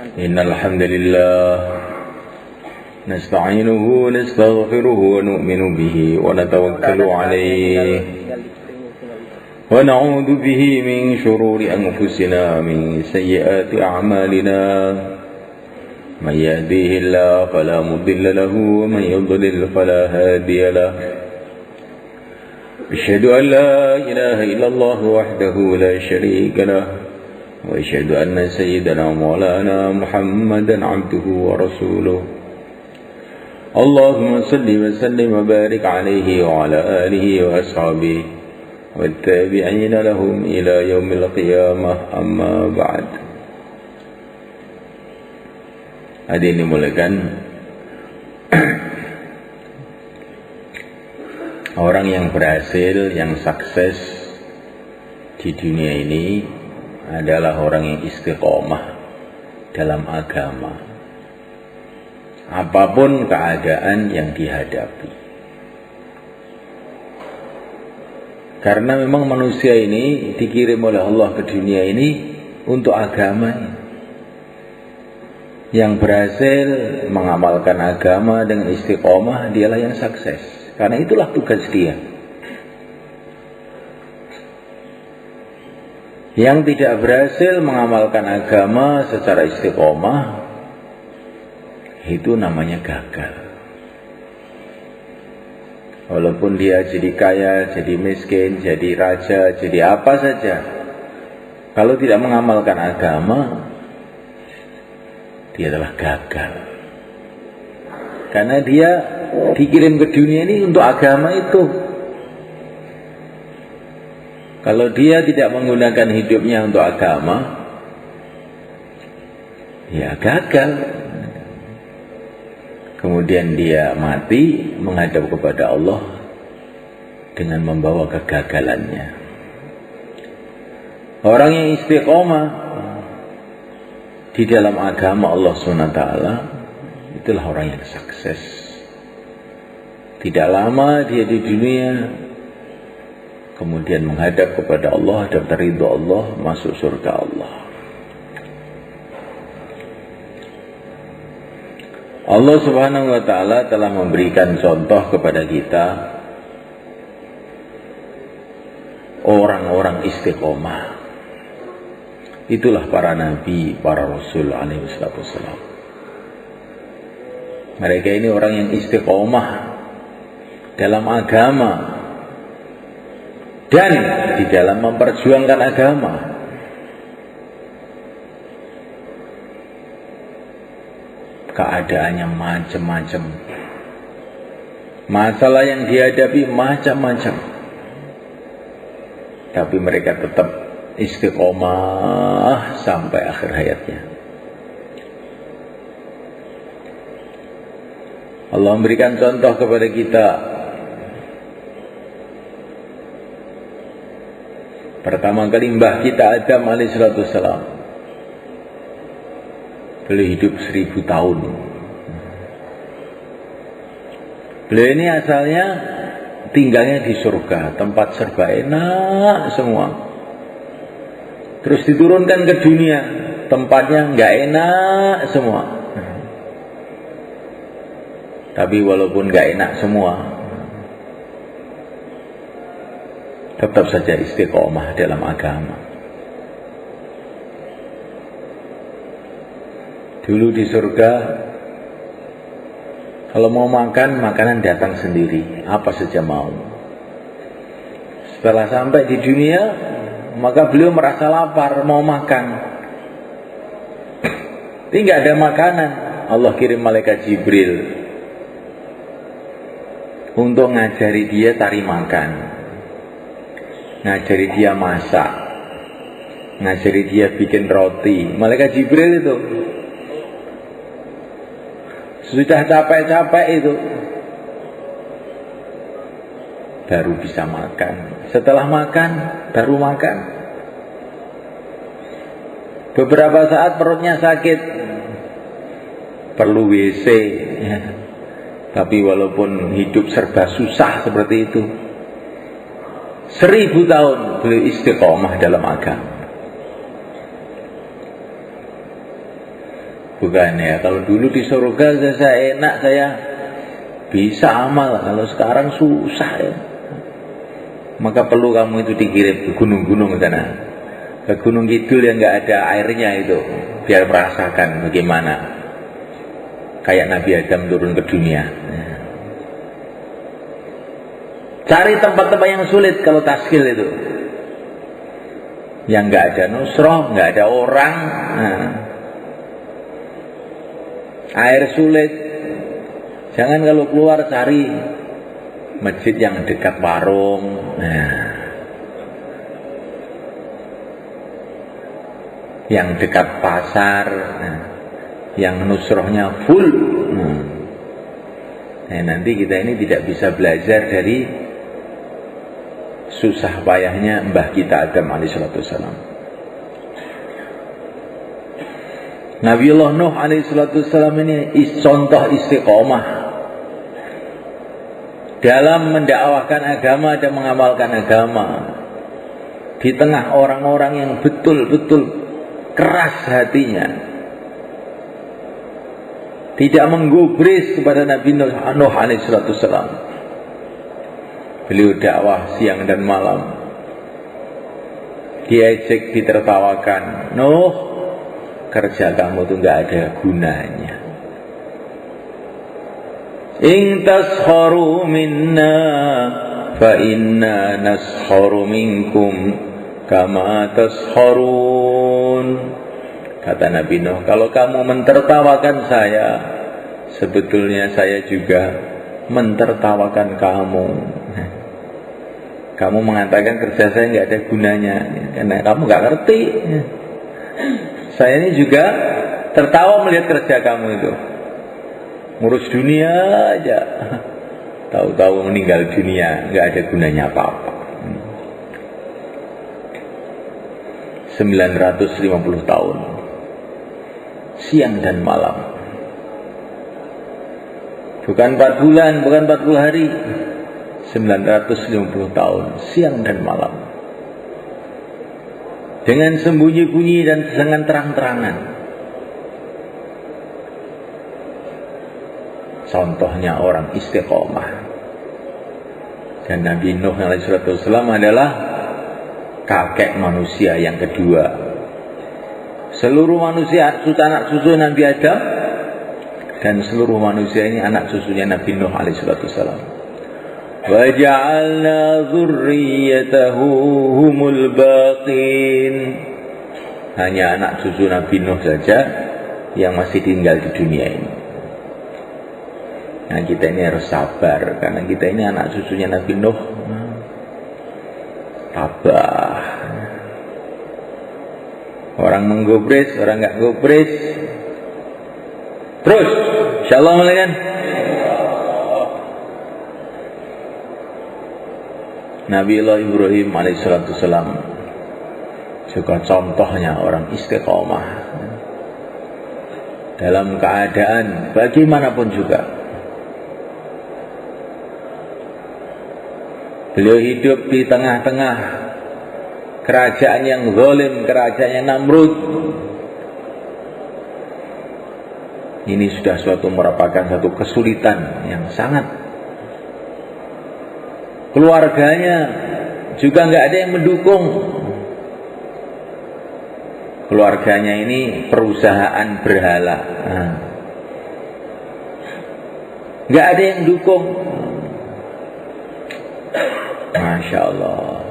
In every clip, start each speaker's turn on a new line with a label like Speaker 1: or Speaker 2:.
Speaker 1: إن الحمد لله نستعينه ونستغفره ونؤمن به ونتوكل عليه ونعوذ به من شرور أنفسنا من سيئات أعمالنا من يهديه الله فلا مضل له ومن يضلل فلا هادي له أشهد أن لا إله إلا الله وحده لا شريك له وأشهد أن سيدنا مولانا محمدا عبده ورسوله اللهم صل وسلم وبارك عليه وعلى آله وأصحابه والتابعين لهم إلى يوم القيامة أما بعد. Hadirin dimuliakan, orang yang berhasil, yang sukses di dunia ini adalah orang yang istiqomah dalam agama, apapun keadaan yang dihadapi. Karena memang manusia ini dikirim oleh Allah ke dunia ini untuk agama. Yang berhasil mengamalkan agama dengan istiqomah dialah yang sukses, karena itulah tugas dia. Yang tidak berhasil mengamalkan agama secara istiqomah, itu namanya gagal. Walaupun dia jadi kaya, jadi miskin, jadi raja, jadi apa saja, kalau tidak mengamalkan agama, dia adalah gagal. Karena dia dikirim ke dunia ini untuk agama itu. Kalau dia tidak menggunakan hidupnya untuk agama, ya gagal. Kemudian dia mati menghadap kepada Allah dengan membawa kegagalannya. Orang yang istiqomah di dalam agama Allah SWT, itulah orang yang sukses. Tidak lama dia di dunia, kemudian menghadap kepada Allah dan ridha Allah, masuk surga Allah. Allah Subhanahu wa ta'ala telah memberikan contoh kepada kita orang-orang istiqomah. Itulah para nabi, para rasul alaihi wassalam. Mereka ini orang yang istiqomah dalam agama dan di dalam memperjuangkan agama. Keadaannya macam-macam, masalah yang dihadapi macam-macam, tapi mereka tetap istiqomah sampai akhir hayatnya. Allah memberikan contoh kepada kita. Pertama kali mbah kita Adam alaihissalam, beliau hidup 1000 tahun. Beliau ini asalnya tinggalnya di surga, tempat serba enak semua. Terus diturunkan ke dunia, tempatnya nggak enak semua. Tapi walaupun nggak enak semua, tetap saja istiqomah dalam agama. Dulu di surga, kalau mau makan, makanan datang sendiri, apa saja mau. Setelah sampai di dunia, maka beliau merasa lapar, mau makan. Tapi nggak ada makanan. Allah kirim malaikat Jibril untuk ngajari dia cari makan, ngajari dia masak, ngajari dia bikin roti. Malaikat Jibril itu sudah capek-capek itu, baru bisa makan. Setelah makan, baru makan. Beberapa saat perutnya sakit, perlu WC ya. Tapi walaupun hidup serba susah seperti itu, 1000 tahun beliau istiqomah dalam agama. Bukan ya, kalau dulu di surga saya enak, saya bisa amal. Kalau sekarang susah ya. Maka perlu kamu itu dikirim ke gunung-gunung sana, ke Gunung Kidul yang nggak ada airnya itu, biar merasakan bagaimana kayak Nabi Adam turun ke dunia. Cari tempat-tempat yang sulit kalau taskil itu, yang nggak ada nusroh, nggak ada orang, air sulit. Jangan kalau keluar cari masjid yang dekat warung, yang dekat pasar, yang nusrohnya full. Nah, nanti kita ini tidak bisa belajar dari susah payahnya mbah kita Adam alaihissalam. Nabiullah Nuh alaihissalam ini contoh istiqomah dalam mendakwahkan agama dan mengamalkan agama di tengah orang-orang yang betul-betul keras hatinya, tidak menggubris kepada Nabi Nuh alaihissalam. Beliau dakwah siang dan malam, diejek, ditertawakan. Nuh, kerja kamu tuh nggak ada gunanya. In taskharu minna fa inna naskharu minkum kama taskharun. Kata Nabi Nuh, kalau kamu mentertawakan saya, sebetulnya saya juga mentertawakan kamu. Kamu mengatakan kerja saya nggak ada gunanya karena kamu nggak ngerti. Saya ini juga tertawa melihat kerja kamu itu. Ngurus dunia aja, tahu-tahu meninggal dunia, nggak ada gunanya apa-apa. 950 tahun, siang dan malam, bukan 4 bulan, bukan 40 hari, 950 tahun, siang dan malam, dengan sembunyi-bunyi dan dengan terang-terangan. Contohnya orang istiqomah. Dan Nabi Nuh alaihissalam adalah kakek manusia yang kedua. Seluruh manusia anak cucu Nabi Adam, dan seluruh manusia ini anak cucunya Nabi Nuh alaihissalam. Wa ja'alna dzurriyyatahu humul baqin. Hanya anak cucu Nabi Nuh saja yang masih tinggal di dunia ini. Nah, kita ini harus sabar karena kita ini anak cucunya Nabi Nuh. Tabah. Orang menggubris, orang nggak gubris. Terus, insyaallah mulai kan? Nabiullah Ibrahim alaihissalam juga contohnya orang istiqomah dalam keadaan bagaimanapun juga. Beliau hidup di tengah-tengah kerajaan yang zalim, kerajaan yang Namrud. Ini sudah merupakan satu kesulitan yang sangat. Keluarganya juga nggak ada yang mendukung. Keluarganya ini perusahaan berhala, nggak ada yang dukung. Masya Allah.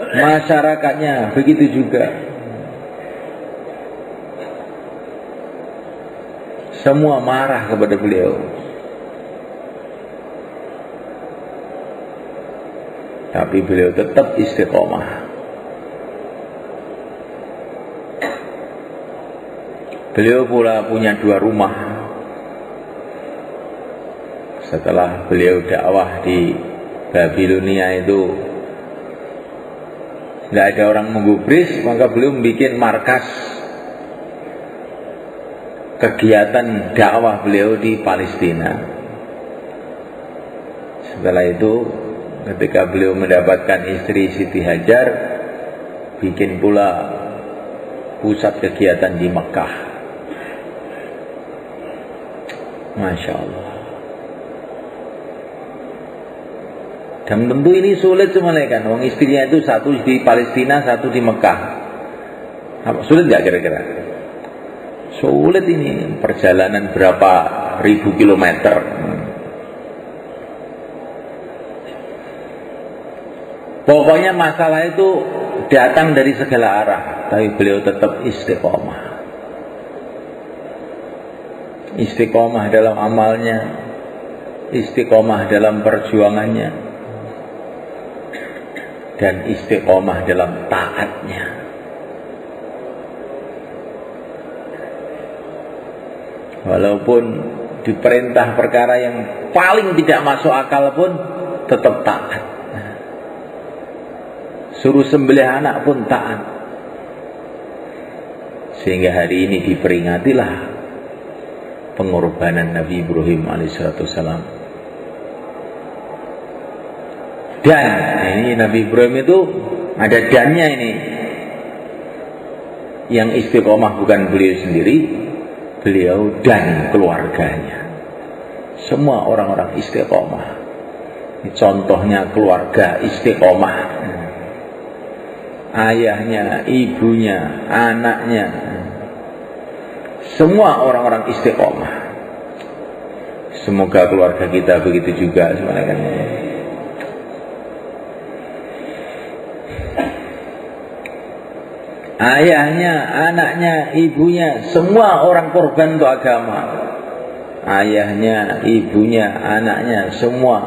Speaker 1: Masyarakatnya begitu juga. Semua marah kepada beliau. Tapi beliau tetap istiqomah. Beliau pula punya 2 rumah. Setelah beliau dakwah di Babilonia itu nggak ada orang menggubris, maka beliau membuat markas kegiatan dakwah beliau di Palestina. Setelah itu, ketika beliau mendapatkan istri Siti Hajar, bikin pula pusat kegiatan di Mekah. Masya Allah. Dan tentu ini sulit semuanya kan. Wong istrinya itu satu di Palestina, satu di Mekah. Sulit nggak kira-kira? Sulit ini. Perjalanan berapa ribu kilometer. Pokoknya masalah itu datang dari segala arah, tapi beliau tetap istiqomah. Istiqomah dalam amalnya, istiqomah dalam perjuangannya, dan istiqomah dalam taatnya. Walaupun diperintah perkara yang paling tidak masuk akal pun tetap taat. Suruh sembelih anak pun taat. Sehingga hari ini diperingatilah pengorbanan Nabi Ibrahim alaihissalam. Dan ini Nabi Ibrahim itu ada dannya ini. Yang istiqomah bukan beliau sendiri, beliau dan keluarganya. Semua orang-orang istiqomah. Ini contohnya keluarga istiqomah. Ayahnya, ibunya, anaknya, semua orang-orang istiqomah. Semoga keluarga kita begitu juga sebenarnya. Ayahnya, anaknya, ibunya, semua orang korban untuk agama. Ayahnya, ibunya, anaknya, semua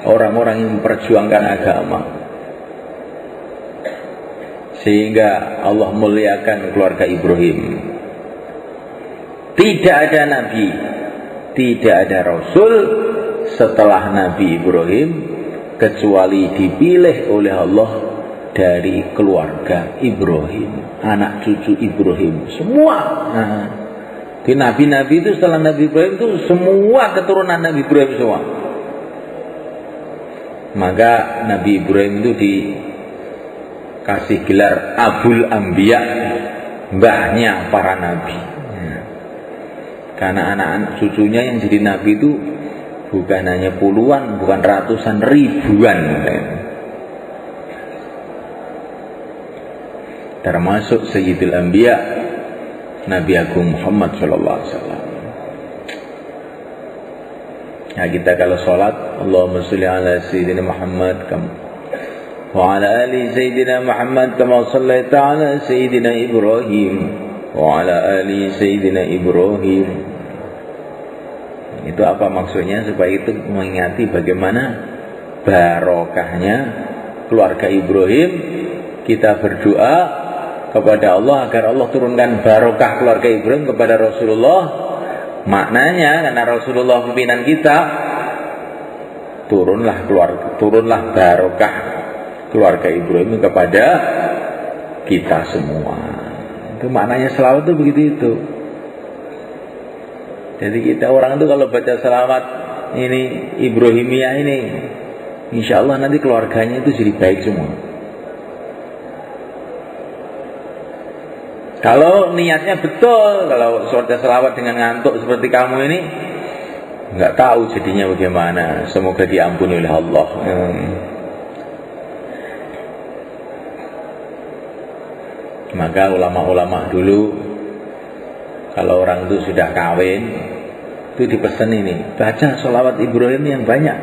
Speaker 1: orang-orang yang memperjuangkan agama. Sehingga Allah muliakan keluarga Ibrahim. Tidak ada nabi, tidak ada rasul setelah Nabi Ibrahim kecuali dipilih oleh Allah dari keluarga Ibrahim, anak cucu Ibrahim, semua. Nah, di nabi-nabi itu setelah Nabi Ibrahim itu semua keturunan Nabi Ibrahim semua. Maka Nabi Ibrahim itu dikasih gelar Abul Anbiya, mbahnya para nabi. Karena anak-anak cucunya yang jadi nabi itu bukan hanya puluhan, bukan ratusan, ribuan. Termasuk Sayyidul Anbiya, Nabi Agung Muhammad SAW. Nah, kita kalau sholat, Allahumma sholli ala Sayyidina Muhammad wa ala ali Sayyidina Muhammad kama shallaita ala Sayyidina Ibrahim wa ala ali Sayyidina Ibrahim. Itu apa maksudnya? Supaya itu mengingati bagaimana barokahnya keluarga Ibrahim. Kita berdoa kepada Allah agar Allah turunkan barokah keluarga Ibrahim kepada Rasulullah. Maknanya karena Rasulullah pimpinan kita, turunlah barokah keluarga Ibrahim kepada kita semua. Itu maknanya selawat itu begitu itu. Jadi kita orang itu kalau baca selawat ini Ibrahimiyah ini, insya Allah nanti keluarganya itu jadi baik semua. Kalau niatnya betul, kalau suara selawat dengan ngantuk seperti kamu ini, nggak tahu jadinya bagaimana. Semoga diampuni oleh Allah. Maka ulama-ulama dulu, kalau orang itu sudah kawin, itu dipesan ini, baca sholawat Ibrahim yang banyak.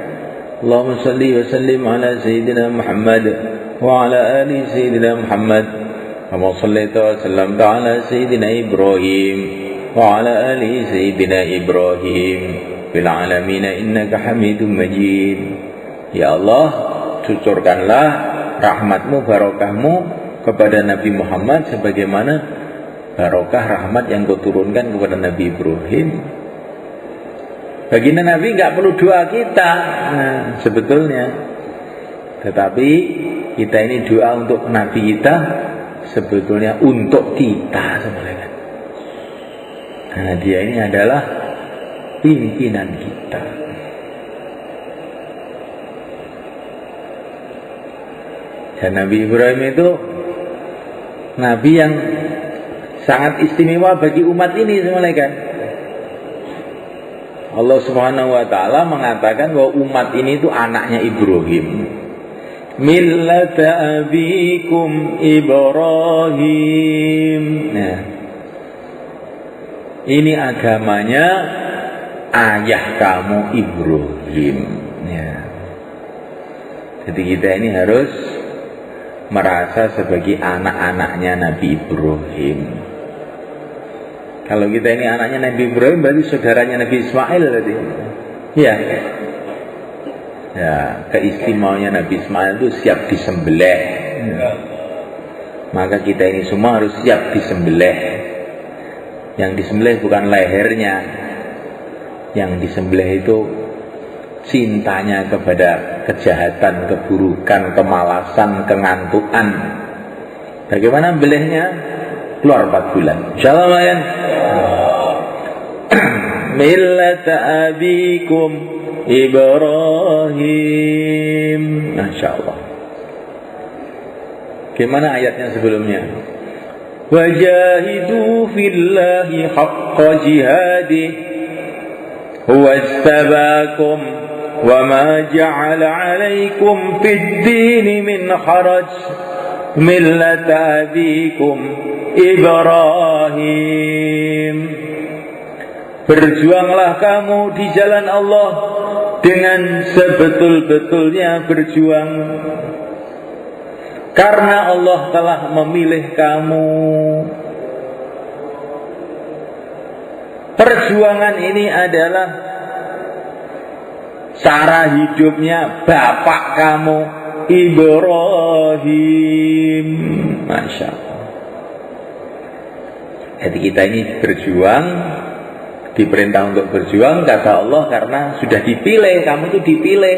Speaker 1: Allahumma sholli wa sallim ala Sayyidina Muhammad wa ala ali Sayyidina Muhammad kama shallaita wa sallamta ala Sayyidina Ibrahim wa ala ali Sayyidina Ibrahim fil alamin innaka Hamidum Majid. Ya Allah, cucurkanlah rahmatmu, barokahmu kepada Nabi Muhammad sebagaimana barokah rahmat yang kau turunkan kepada Nabi Ibrahim. Baginda Nabi nggak perlu doa kita, sebetulnya. Tetapi kita ini doa untuk Nabi kita, sebetulnya untuk kita sebenarnya. Nah, dia ini adalah pimpinan kita. Dan Nabi Ibrahim itu Nabi yang sangat istimewa bagi umat ini semuanya kan. Allah Subhanahu wa taala mengatakan bahwa umat ini itu anaknya Ibrahim. Millata abikum Ibrahim. Nah, ini agamanya ayah kamu Ibrahim. Ya. Jadi kita ini harus merasa sebagai anak-anaknya Nabi Ibrahim. Kalau kita ini anaknya Nabi Ibrahim, berarti saudaranya Nabi Ismail berarti. Iya. Ya, keistimewaannya Nabi Ismail itu siap disembelih. Ya. Maka kita ini semua harus siap disembelih. Yang disembelih bukan lehernya. Yang disembelih itu cintanya kepada kejahatan, keburukan, kemalasan, kengantukan. Bagaimana belihnya? Keluar 4 bulan. Insyaallah kan? Millata abikum Ibrahim. Masyaallah. Gimana ayatnya sebelumnya? Wajahidu fillahi haqqa jihadih huwa istabakum wa ma ja'ala 'alaikum fid din min haraj millata abikum Ibrahim. Berjuanglah kamu di jalan Allah dengan sebetul-betulnya berjuang, karena Allah telah memilih kamu. Perjuangan ini adalah cara hidupnya bapak kamu Ibrahim. Masya Allah. Jadi kita ini berjuang, diperintah untuk berjuang kata Allah karena sudah dipilih, kamu itu dipilih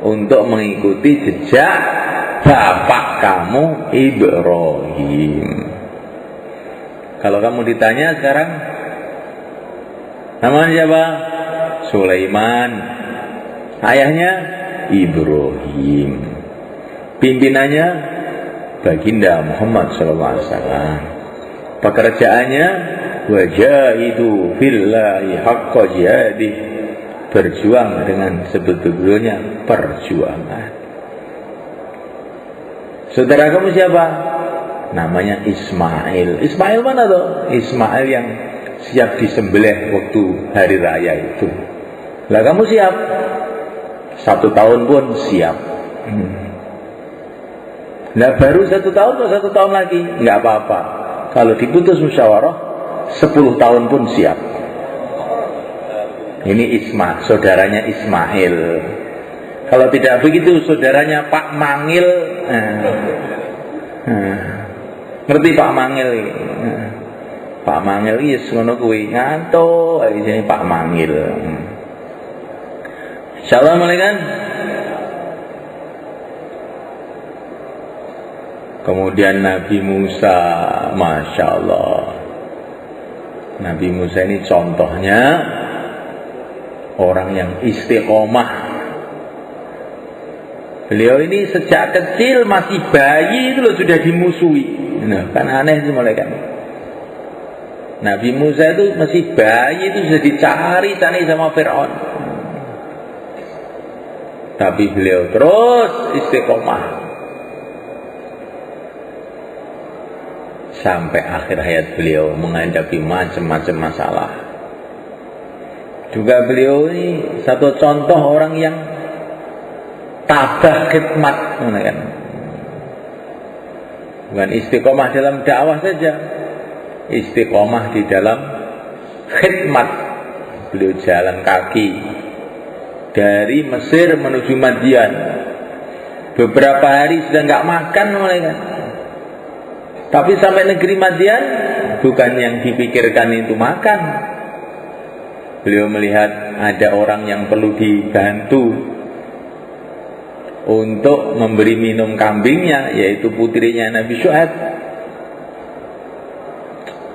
Speaker 1: untuk mengikuti jejak bapak kamu Ibrahim. Kalau kamu ditanya sekarang, namanya siapa? Sulaiman. Ayahnya Ibrahim. Pimpinannya Baginda Muhammad SAW. Pekerjaannya wajahidu fillahi haqqa jihadih. Berjuang dengan sebetulnya perjuangan. Saudara kamu siapa? Namanya Ismail. Ismail mana tuh? Ismail yang siap disembelih waktu hari raya itu. Lah kamu siap? 1 tahun pun siap. Nah baru 1 tahun atau 1 tahun lagi? Nggak apa-apa. Kalau diputus musyawarah 10 tahun pun siap. Ini saudaranya Ismail. Kalau tidak begitu saudaranya Pak Mangil. Ngerti Pak Mangil? Pak Mangil yes ngono kuwi ngantuk jenenge Pak Mangil. Assalamualaikum. Kemudian Nabi Musa, Masya Allah. Nabi Musa ini contohnya orang yang istiqomah. Beliau ini sejak kecil masih bayi itu loh sudah dimusuhi. Nah, kan aneh sih mulai kan. Nabi Musa itu masih bayi itu sudah dicari sama Fir'aun. Tapi beliau terus istiqomah. Sampai akhir hayat beliau menghadapi macam-macam masalah. Juga beliau ini satu contoh orang yang tabah khidmat, kan? Bukan istiqomah dalam dakwah saja, istiqomah di dalam khidmat. Beliau jalan kaki dari Mesir menuju Madian. Beberapa hari sudah nggak makan mulai kan. Tapi sampai negeri Madian bukan yang dipikirkan itu makan. Beliau melihat ada orang yang perlu dibantu untuk memberi minum kambingnya, yaitu putrinya Nabi Syuaib.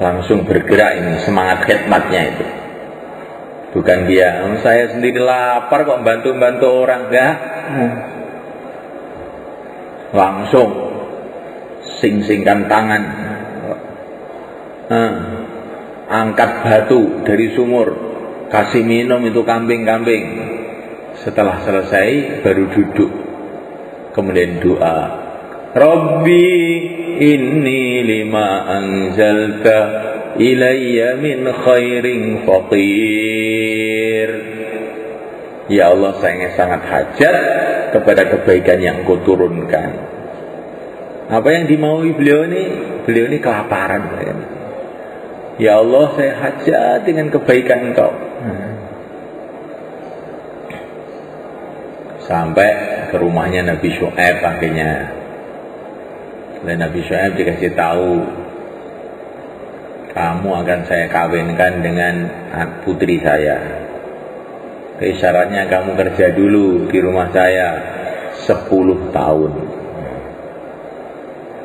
Speaker 1: Langsung bergerak ini semangat khidmatnya itu. Bukan dia, saya sendiri lapar kok bantu-bantu orang, enggak. Langsung sing-singkan tangan, angkat batu dari sumur, kasih minum itu kambing-kambing. Setelah selesai baru duduk, kemudian doa, Rabbi inni lima anzalta ilayya min khairin faqir. Ya Allah, saya sangat hajat kepada kebaikan yang Kau turunkan. Apa yang dimaui beliau ini kelaparan. Ya Allah, saya hajat dengan kebaikan Engkau. Sampai ke rumahnya Nabi Syu'aib akhirnya. Dan Nabi Syu'aib dikasih tahu, kamu akan saya kawinkan dengan putri saya. Tapi syaratnya kamu kerja dulu di rumah saya 10 tahun.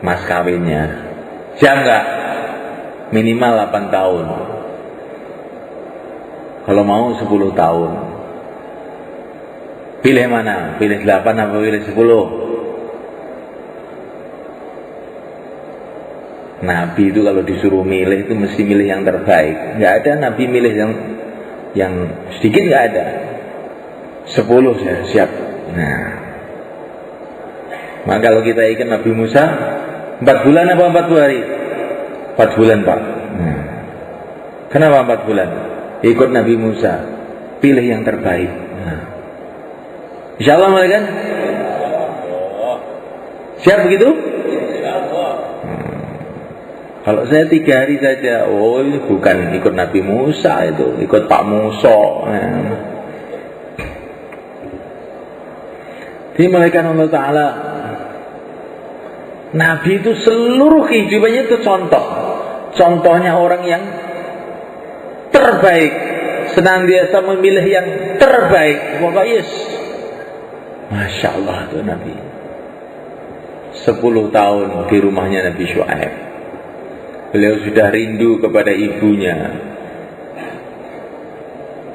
Speaker 1: Mas kawinnya. Siap enggak? Minimal 8 tahun. Kalau mau 10 tahun. Pilih mana? Pilih 8 apa pilih 10? Nabi itu kalau disuruh milih itu mesti milih yang terbaik. Enggak ada Nabi milih yang sedikit, enggak ada. 10 saya siap. Nah, maka kalau kita ikut Nabi Musa 4 bulan apa 40 hari? 4 bulan Pak. Nah, kenapa 4 bulan? Ikut Nabi Musa, pilih yang terbaik. Nah, insya Allah kan? Siap begitu? Kalau saya 3 hari saja, oh ini bukan ikut Nabi Musa, itu ikut Pak Musa. Dimulaikan Allah Ta'ala, Nabi itu seluruh kehidupannya itu contohnya orang yang terbaik, senantiasa memilih yang terbaik. Pokoknya Masya Allah itu Nabi. 10 tahun di rumahnya Nabi Syu'aib. Beliau sudah rindu kepada ibunya.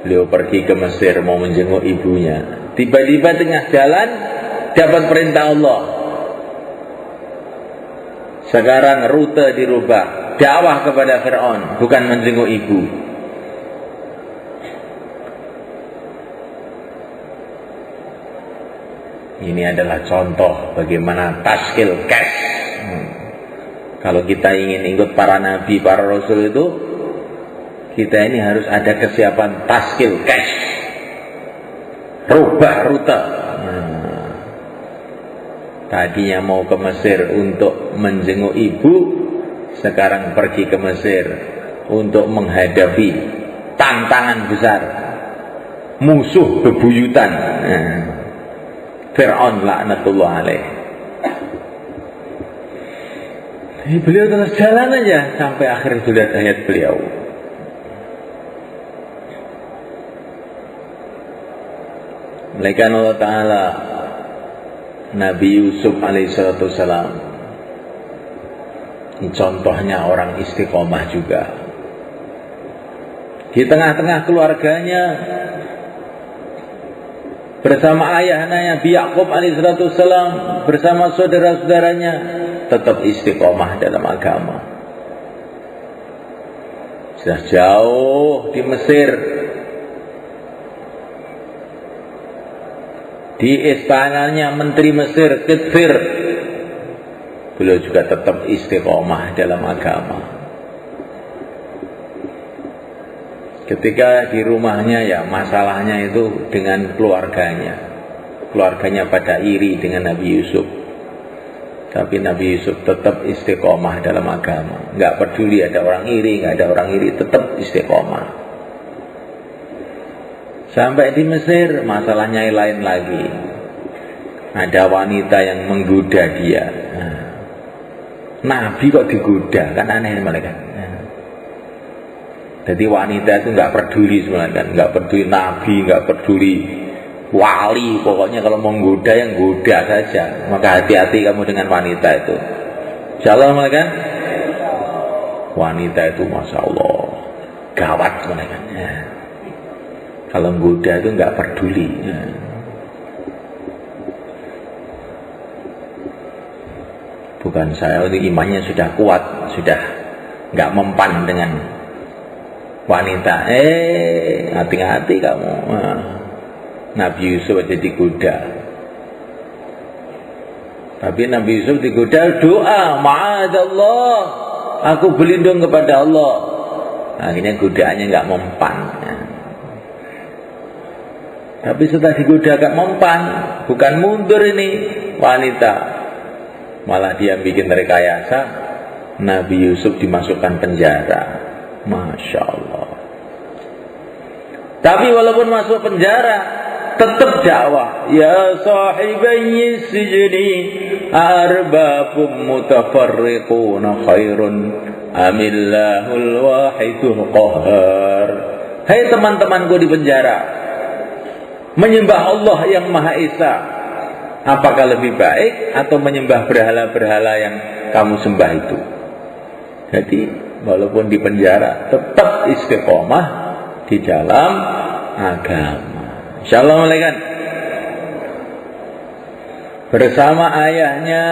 Speaker 1: Beliau pergi ke Mesir mau menjenguk ibunya. Tiba-tiba tengah jalan dapat perintah Allah. Sekarang rute dirubah, dakwah kepada Fir'aun, bukan menjenguk ibu. Ini adalah contoh bagaimana taskil cash. Kalau kita ingin ikut para nabi, para rasul itu, kita ini harus ada kesiapan taskil cash. Rubah rute. Tadinya mau ke Mesir untuk menjenguk ibu, sekarang pergi ke Mesir untuk menghadapi tantangan besar, musuh bebuyutan, Fir'aun laknatullah alaih. Beliau terus jalan aja sampai akhir surat ayat beliau. Malaikat Allah Ta'ala Nabi Yusuf alaihissalam, ini contohnya orang istiqomah juga. Di tengah-tengah keluarganya, bersama ayahnya Nabi Yakub alaihissalam, bersama saudara-saudaranya, tetap istiqomah dalam agama. Sudah jauh di Mesir, di istananya Menteri Mesir Kitfir, beliau juga tetap istiqomah dalam agama. Ketika di rumahnya, ya masalahnya itu dengan keluarganya. Keluarganya pada iri dengan Nabi Yusuf. Tapi Nabi Yusuf tetap istiqomah dalam agama. Enggak peduli ada orang iri, enggak ada orang iri, tetap istiqomah. Sampai di Mesir, masalahnya lain lagi. Ada wanita yang menggoda dia. Nabi kok digoda, kan aneh malaikat. Jadi wanita itu nggak peduli sebenarnya, nggak peduli Nabi, nggak peduli wali, pokoknya kalau mau menggoda yang goda saja. Maka hati-hati kamu dengan wanita itu. Insyaallah malaikat. Wanita itu masya Allah gawat malaikat. Kalau menggoda itu nggak peduli. Bukan saya, ini imannya sudah kuat, sudah nggak mempan dengan wanita. Hati-hati kamu. Nabi Yusuf aja digoda. Tapi Nabi Yusuf digoda, doa, ma'adallah, aku berlindung kepada Allah. Akhirnya godaannya nggak mempan. Tapi setelah digoda gak mempan, bukan mundur ini wanita, malah dia bikin rekayasa. Nabi Yusuf dimasukkan penjara. Masya Allah. Tapi walaupun masuk penjara, tetap dakwah. Ya sahibayyi sijni arbabum mutafarriquna khairun amillahul wahidul qahar. Hai teman-temanku di penjara, menyembah Allah yang Maha Esa, apakah lebih baik atau menyembah berhala-berhala yang kamu sembah itu? Jadi walaupun di penjara tetap istiqomah di dalam agama. Insyaallah malaikat bersama ayahnya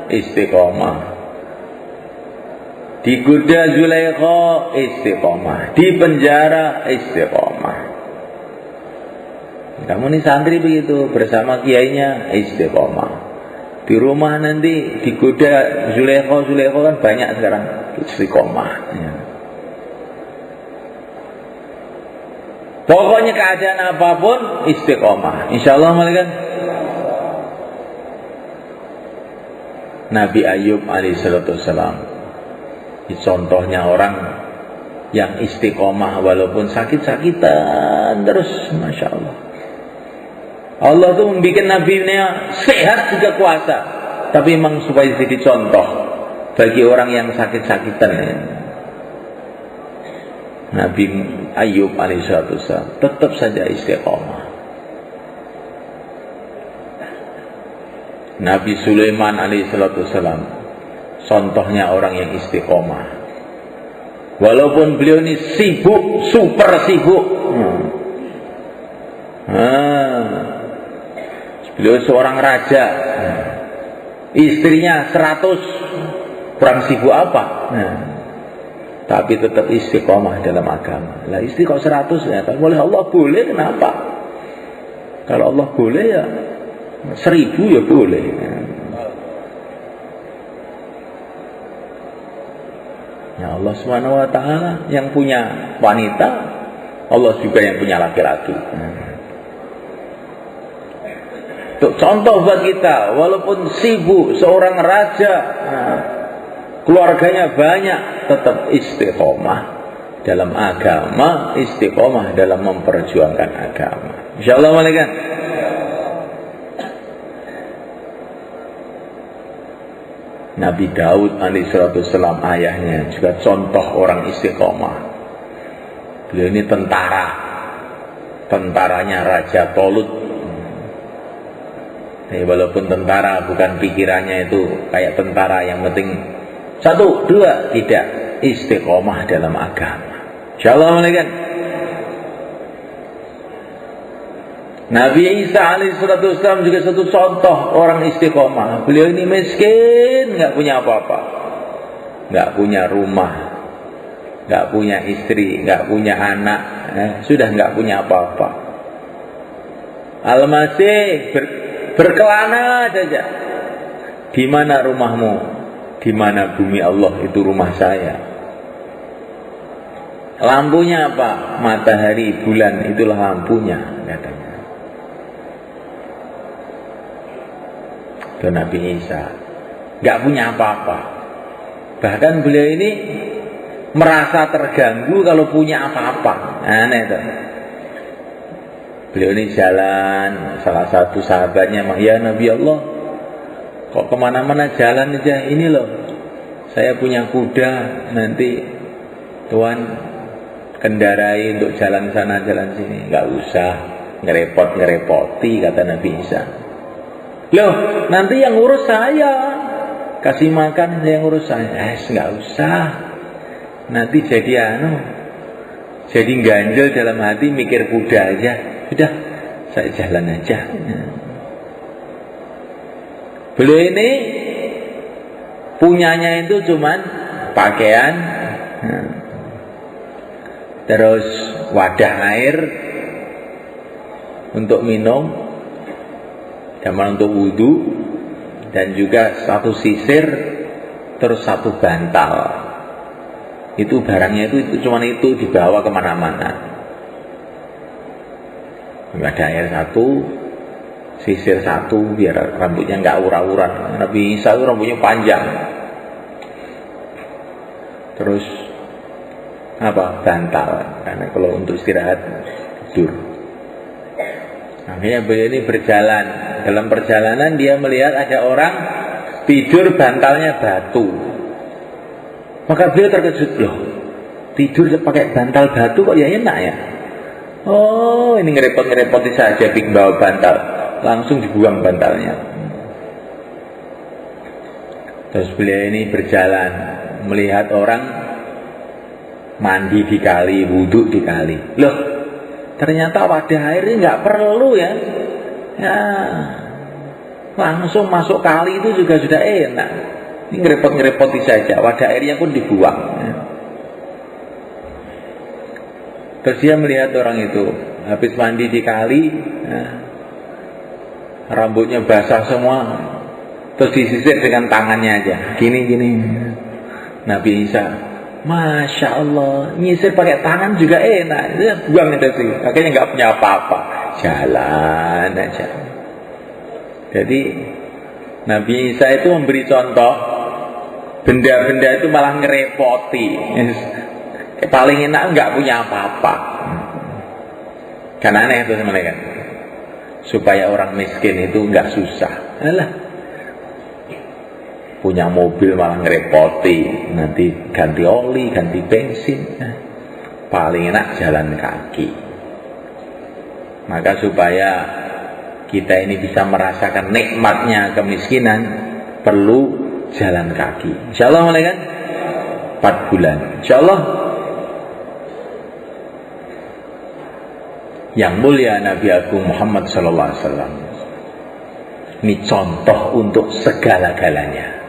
Speaker 1: istiqomah, digoda Zulaikha istiqomah, di penjara istiqomah. Kamu nih santri begitu, bersama kiainya istiqomah. Di rumah nanti digoda Zulaikha kan banyak sekarang, istiqomah. Ya. Pokoknya keadaan apapun istiqomah. Insyaallah malaikat. Nabi Ayub alaihissalam, contohnya orang yang istiqomah walaupun sakit-sakitan terus, masya Allah. Allah tuh membuat nabinya sehat juga kuasa, tapi memang supaya jadi contoh bagi orang yang sakit-sakitan. Nabi Ayub alaihissalam tetap saja istiqomah. Nabi Sulaiman alaihissalam contohnya orang yang istiqomah. Walaupun beliau ini sibuk, super sibuk. Beliau seorang raja, istrinya 100, kurang sibuk apa? Tapi tetap istiqomah dalam agama. Lah istri kok 100 ya? Boleh Allah boleh, kenapa? Kalau Allah boleh ya 1000 ya boleh. Ya Allah Subhanahu wa taala yang punya wanita, Allah juga yang punya laki-laki. Contoh buat kita, walaupun sibuk seorang raja, keluarganya banyak, tetap istiqomah dalam agama, istiqomah dalam memperjuangkan agama. Insyaallah malaikat. Nabi Daud alaihissalam ayahnya juga contoh orang istiqomah. Beliau ini tentaranya Raja Tolut. Walaupun tentara bukan pikirannya itu kayak tentara yang penting 1, 2, tidak, istiqomah dalam agama. Insyaallah malaikat. Nabi Isa alaihissalam juga satu contoh orang istiqomah. Beliau ini miskin, nggak punya apa-apa, nggak punya rumah, nggak punya istri, nggak punya anak, sudah nggak punya apa-apa. Al-Masih berkelana saja. Di mana rumahmu? Di mana bumi Allah, itu rumah saya. Lampunya apa? Matahari, bulan, itulah lampunya, katanya. Itu Nabi Isa, nggak punya apa-apa. Bahkan beliau ini merasa terganggu kalau punya apa-apa. Aneh tuh. Beliau ini jalan, salah satu sahabatnya, ya Nabi Allah, kok kemana-mana jalan aja, ini loh, saya punya kuda, nanti Tuhan kendarai untuk jalan sana, jalan sini. Nggak usah ngerepoti, kata Nabi Isa. Loh, nanti yang urus saya, kasih makan yang urus saya. Nggak usah, nanti jadi jadi ganjel dalam hati, mikir kuda aja. Sudah, saya jalan aja. Beliau ini punyanya itu cuman pakaian, terus wadah air untuk minum, zaman untuk wudhu, dan juga satu sisir, terus satu bantal. Itu barangnya itu cuma itu dibawa kemana-mana. Wadah air satu, sisir satu, biar rambutnya nggak urat-urat. Nabi Isa itu rambutnya panjang. Terus apa? Bantal, karena kalau untuk istirahat tidur. Akhirnya beliau ini berjalan. Dalam perjalanan dia melihat ada orang tidur bantalnya batu. Maka beliau terkejut, loh, tidur pakai bantal batu kok ya enak ya? Oh, ini ngerepot-ngerepoti saja bikin bawa bantal. Langsung dibuang bantalnya. Terus beliau ini berjalan melihat orang mandi di kali, wudhu di kali. Loh, ternyata wadah airnya nggak perlu ya. Ya, langsung masuk kali itu juga sudah enak. Ini ngerepot-ngerepoti saja, wadah airnya pun dibuang. Ya. Terus dia melihat orang itu habis mandi di kali, ya, rambutnya basah semua, terus disisir dengan tangannya aja, gini. Nabi Isa, Masya Allah, nyisir pakai tangan juga enak. Dia buang itu sih, akhirnya nggak punya apa-apa, jalan aja. Jadi Nabi Isa itu memberi contoh, benda-benda itu malah ngerepoti. Paling enak nggak punya apa-apa. Kan aneh itu sebenarnya kan. Supaya orang miskin itu nggak susah. Alah, punya mobil malah ngerepoti, nanti ganti oli, ganti bensin. Paling enak jalan kaki. Maka supaya kita ini bisa merasakan nikmatnya kemiskinan, perlu jalan kaki. Insyaallah mulai kan 4 bulan. Insyaallah. Yang mulia Nabi Agung Muhammad sallallahu alaihi wasallam. Ini contoh untuk segala-galanya.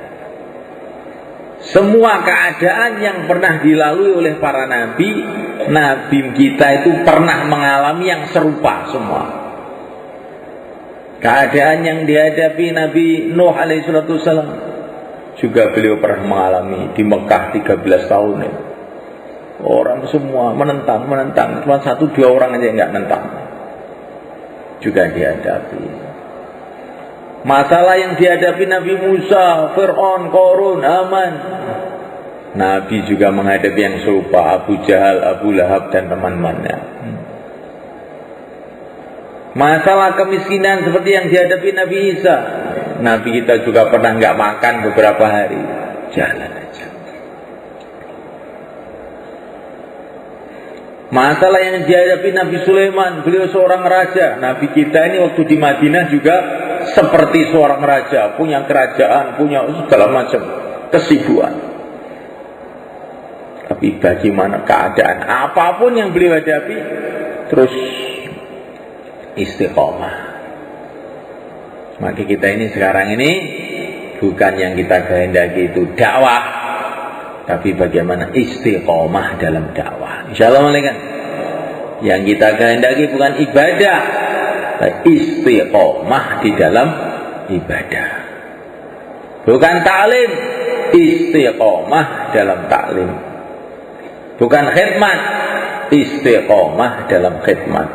Speaker 1: Semua keadaan yang pernah dilalui oleh para nabi, nabi kita itu pernah mengalami yang serupa semua. Keadaan yang dihadapi Nabi Nuh alaihi salatu wasallam juga beliau pernah mengalami di Mekah 13 tahun ya. Orang semua menentang, cuma 1-2 orang aja yang nggak nentang. Juga dihadapi. Masalah yang dihadapi Nabi Musa, Fir'aun, Qarun, Haman. Nabi juga menghadapi yang serupa, Abu Jahal, Abu Lahab dan teman-temannya. Masalah kemiskinan seperti yang dihadapi Nabi Isa. Nabi kita juga pernah nggak makan beberapa hari. Jalan aja. Masalah yang dihadapi Nabi Sulaiman, beliau seorang raja. Nabi kita ini waktu di Madinah juga seperti seorang raja, punya kerajaan, punya segala macam kesibukan. Tapi bagaimana keadaan apapun yang beliau hadapi, terus istiqomah. Maka kita ini sekarang ini bukan yang kita kehendaki itu dakwah, tapi bagaimana istiqomah dalam dakwah. Insyaallah kan. Yang kita kehendaki bukan ibadah, tapi istiqomah di dalam ibadah. Bukan ta'lim, istiqomah dalam ta'lim. Bukan khidmat, istiqomah dalam khidmat.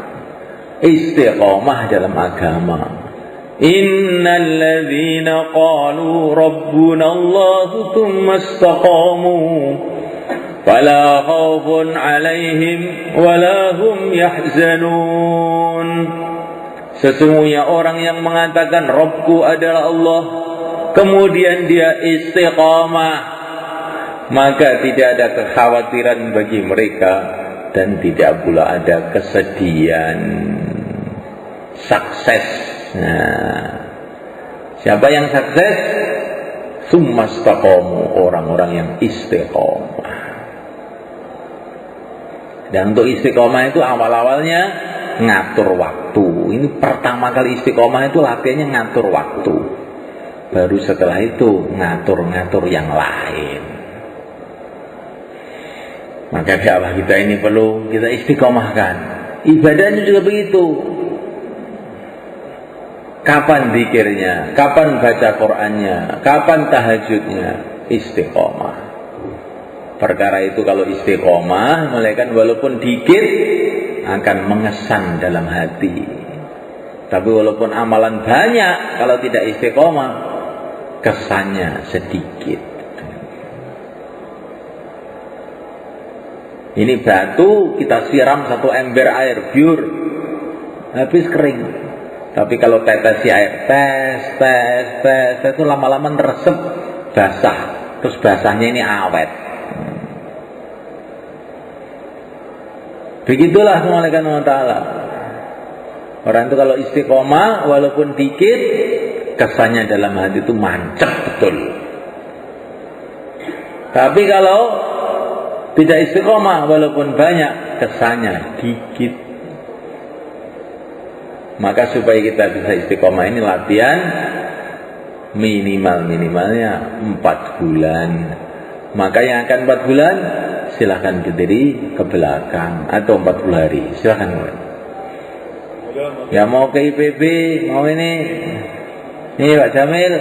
Speaker 1: Istiqomah dalam agama. Innal ladzina qalu rabbuna Allah tsumma istaqamu fala khaufun 'alaihim wala hum yahzanun. Sesungguhnya orang yang mengatakan Rabbku adalah Allah, kemudian dia istiqamah, maka tidak ada kekhawatiran bagi mereka dan tidak pula ada kesedihan. Sukses. Nah, siapa yang sukses? Tsumastaqamu, orang-orang yang istiqomah. Dan untuk istiqomah itu awal-awalnya ngatur waktu. Ini pertama kali istiqomah itu latihannya ngatur waktu. Baru setelah itu ngatur-ngatur yang lain. Maka dakwah kita ini perlu kita istiqomahkan. Ibadahnya juga begitu. Kapan zikirnya, kapan baca Qur'annya, kapan tahajudnya, istiqomah. Perkara itu kalau istiqomah, malaikat walaupun dikit akan mengesan dalam hati. Tapi walaupun amalan banyak, kalau tidak istiqomah, kesannya sedikit. Ini batu kita siram 1 ember air biur, habis kering. Tapi kalau tetesi air, tes itu lama-lama meresep, basah. Terus basahnya ini awet. Begitulah malaikat Allah Ta'ala. Orang itu kalau istiqomah walaupun dikit, kesannya dalam hati itu mancep betul. Tapi kalau tidak istiqomah walaupun banyak, kesannya dikit. Maka supaya kita bisa istiqomah ini latihan minimalnya 4 bulan. Maka yang akan 4 bulan silahkan berdiri ke belakang atau 40 hari. Silahkan mulai. Ya mau ke IPB, mau ini Pak Jamil.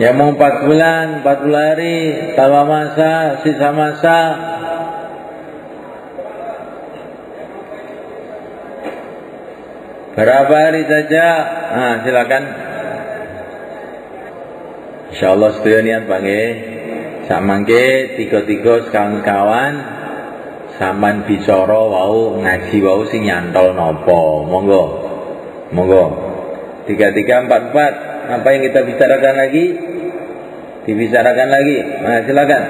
Speaker 1: Ya mau 4 bulan, 40 hari, tambah masa, sisa masa. Berapa hari saja? Nah, silakan. Insyaallah sedaya niat panggih. Sak mangke tiga-tiga sekawan-sekawan sampean bicara wau ngaji wau sing nyantol napa. Monggo. Monggo. 3-3 4-4. Apa yang kita bicarakan lagi? Dibicarakan lagi. Nah, silakan.